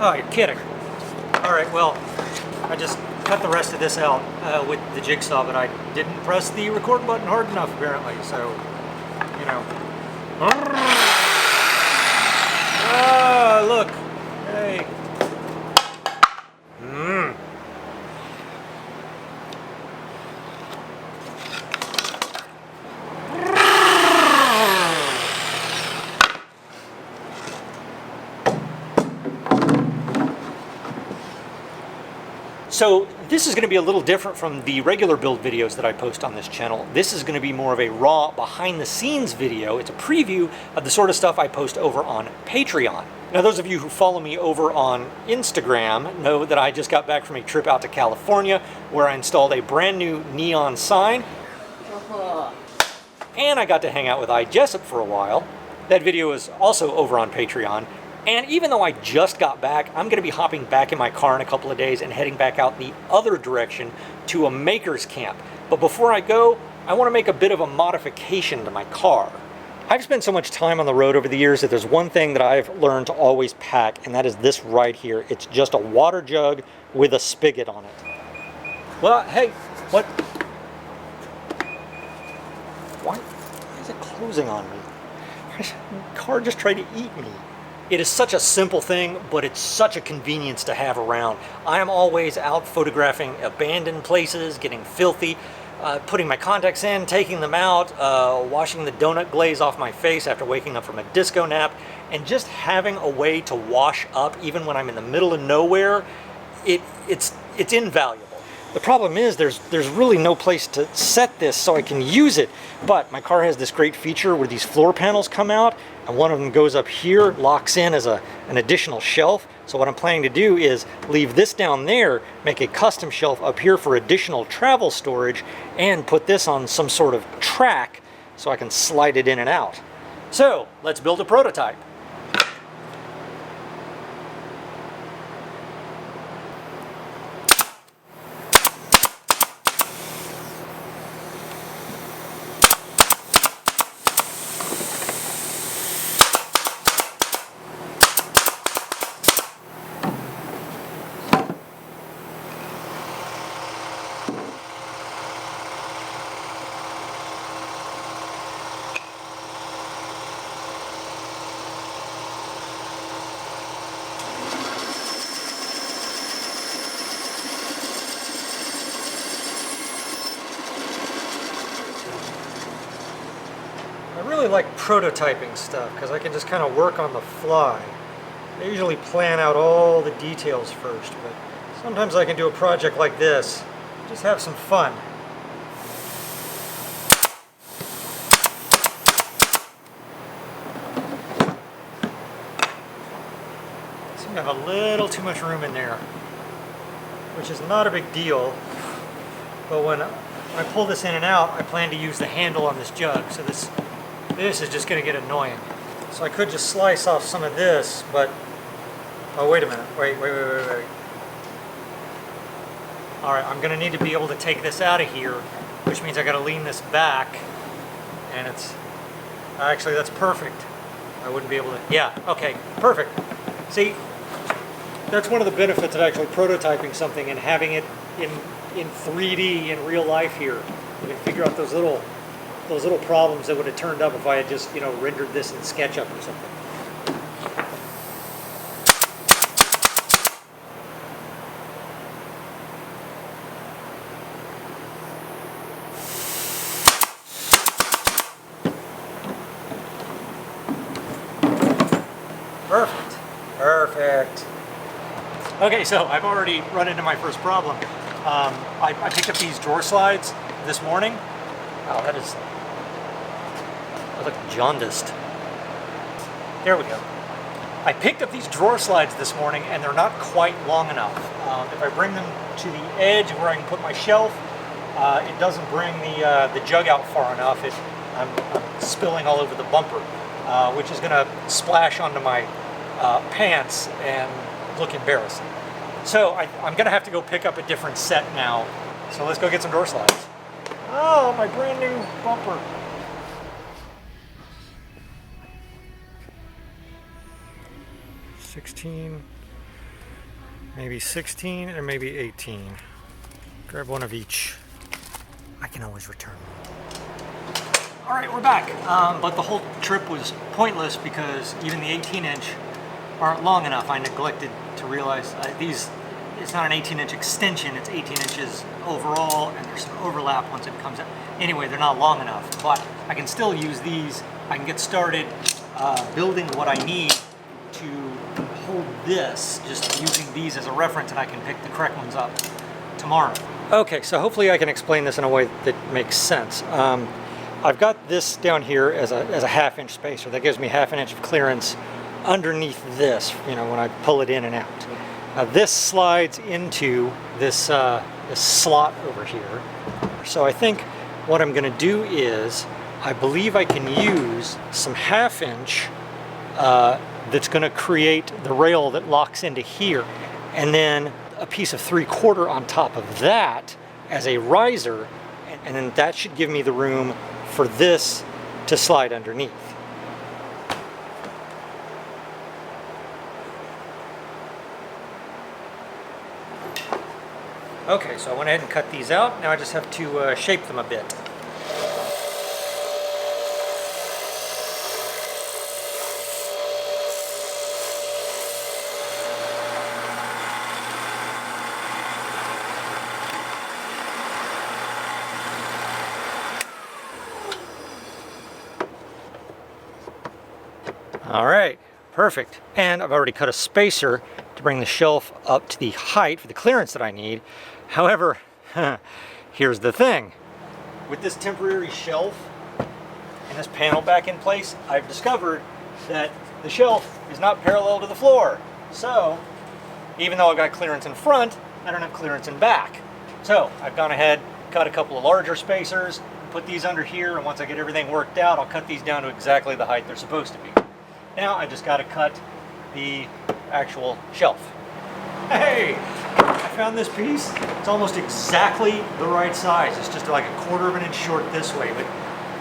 Oh, you're kidding. All right, well, I just cut the rest of this out with the jigsaw, but I didn't press the record button hard enough, apparently, so, you know. Ah, look. Hey. So this is going to be a little different from the regular build videos that I post on this channel. This is going to be more of a raw behind the scenes video. It's a preview of the sort of stuff I post over on Patreon. Now those of you who follow me over on Instagram know that I just got back from a trip out to California where I installed a brand new neon sign. And I got to hang out with Jessup for a while. That video is also over on Patreon. And even though I just got back, I'm going to be hopping back in my car in a couple of days and heading back out the other direction to a maker's camp. But before I go, I want to make a bit of a modification to my car. I've spent so much time on the road over the years that there's one thing that I've learned to always pack, and that is this right here. It's just a water jug with a spigot on it. Well, hey, what? Why is it closing on me? The car just tried to eat me. It is such a simple thing, but it's such a convenience to have around. I am always out photographing abandoned places, getting filthy, putting my contacts in, taking them out, washing the donut glaze off my face after waking up from a disco nap, and just having a way to wash up even when I'm in the middle of nowhere, it's invaluable. The problem is there's really no place to set this so I can use it, but my car has this great feature where these floor panels come out, and one of them goes up here, locks in as an additional shelf. So what I'm planning to do is leave this down there, make a custom shelf up here for additional travel storage, and put this on some sort of track so I can slide it in and out. So let's build a prototype. I really like prototyping stuff because I can just kind of work on the fly. I usually plan out all the details first, but sometimes I can do a project like this, just have some fun. I seem to have a little too much room in there, which is not a big deal, but when I pull this in and out, I plan to use the handle on this jug, so this is just going to get annoying. So I could just slice off some of this, but... Oh, wait a minute. Wait. Alright, I'm going to need to be able to take this out of here, which means I got to lean this back, and it's... Actually, that's perfect. I wouldn't be able to... Yeah, okay, perfect. See, that's one of the benefits of actually prototyping something and having it in 3D in real life here. You can figure out those little problems that would have turned up if I had just, rendered this in SketchUp or something. Perfect. Okay, so I've already run into my first problem. I picked up these drawer slides this morning. Oh, that look jaundiced. There we go. I picked up these drawer slides this morning and they're not quite long enough. If I bring them to the edge where I can put my shelf, it doesn't bring the jug out far enough. I'm spilling all over the bumper, which is going to splash onto my pants and look embarrassing. So I'm going to have to go pick up a different set now. So let's go get some door slides. Oh, my brand new bumper. Maybe 16 or maybe 18. Grab one of each. I can always return. All right, we're back. But the whole trip was pointless because even the 18-inch aren't long enough. I neglected to realize it's not an 18-inch extension, it's 18 inches overall, and there's some overlap once it comes out. Anyway, they're not long enough, but I can still use these. I can get started building what I need to hold this, just using these as a reference, and I can pick the correct ones up tomorrow. Okay, so hopefully I can explain this in a way that makes sense. I've got this down here as a half-inch spacer. That gives me half an inch of clearance underneath this, you know, when I pull it in and out. Now this slides into this, this slot over here. So I think what I'm going to do is, I believe I can use some half-inch that's going to create the rail that locks into here, and then a piece of 3/4 on top of that as a riser, and then that should give me the room for this to slide underneath. Okay, so I went ahead and cut these out. Now I just have to shape them a bit. All right, perfect. And I've already cut a spacer to bring the shelf up to the height for the clearance that I need. However, here's the thing. With this temporary shelf and this panel back in place, I've discovered that the shelf is not parallel to the floor. So, even though I've got clearance in front, I don't have clearance in back. So, I've gone ahead, cut a couple of larger spacers, put these under here, and once I get everything worked out, I'll cut these down to exactly the height they're supposed to be. Now I just got to cut the actual shelf. Hey, I found this piece. It's almost exactly the right size. It's just like 1/4 of an inch short this way, but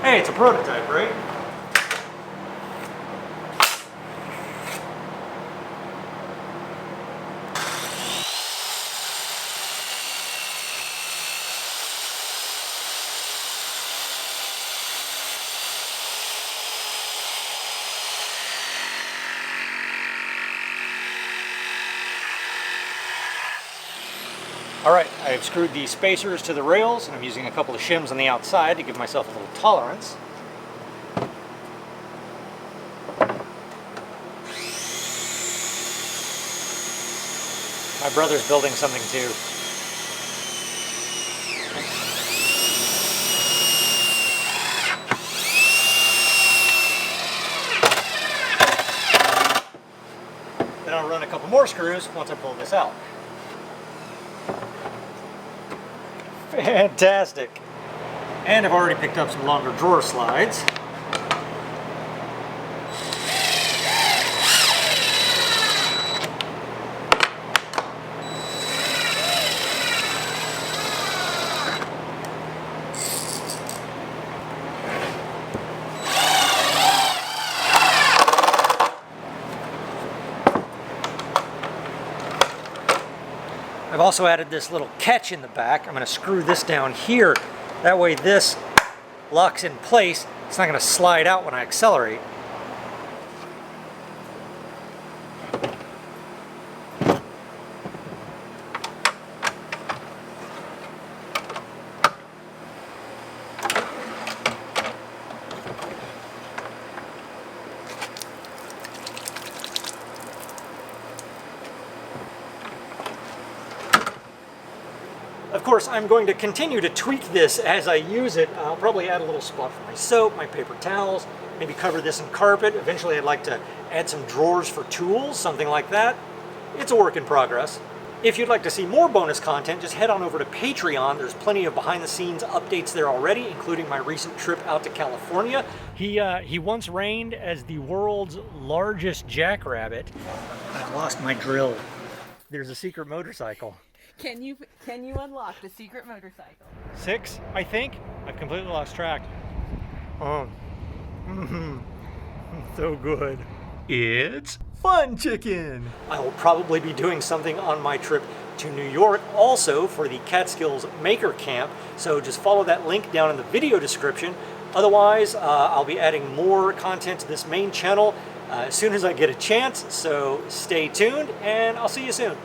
hey, it's a prototype, right? All right, I've screwed the spacers to the rails, and I'm using a couple of shims on the outside to give myself a little tolerance. My brother's building something too. Then I'll run a couple more screws once I pull this out. Fantastic. And I've already picked up some longer drawer slides. I've also added this little catch in the back. I'm going to screw this down here. That way this locks in place. It's not going to slide out when I accelerate. Of course, I'm going to continue to tweak this as I use it. I'll probably add a little spot for my soap, my paper towels, maybe cover this in carpet. Eventually I'd like to add some drawers for tools, something like that. It's a work in progress. If you'd like to see more bonus content, just head on over to Patreon. There's plenty of behind-the-scenes updates there already, including my recent trip out to California. He once reigned as the world's largest jackrabbit. I've lost my drill. There's a secret motorcycle. Can you unlock the secret motorcycle? 6, I think. I've completely lost track. Oh, so good. It's Fun Chicken! I will probably be doing something on my trip to New York also for the Catskills Maker Camp, so just follow that link down in the video description. Otherwise, I'll be adding more content to this main channel as soon as I get a chance, so stay tuned and I'll see you soon.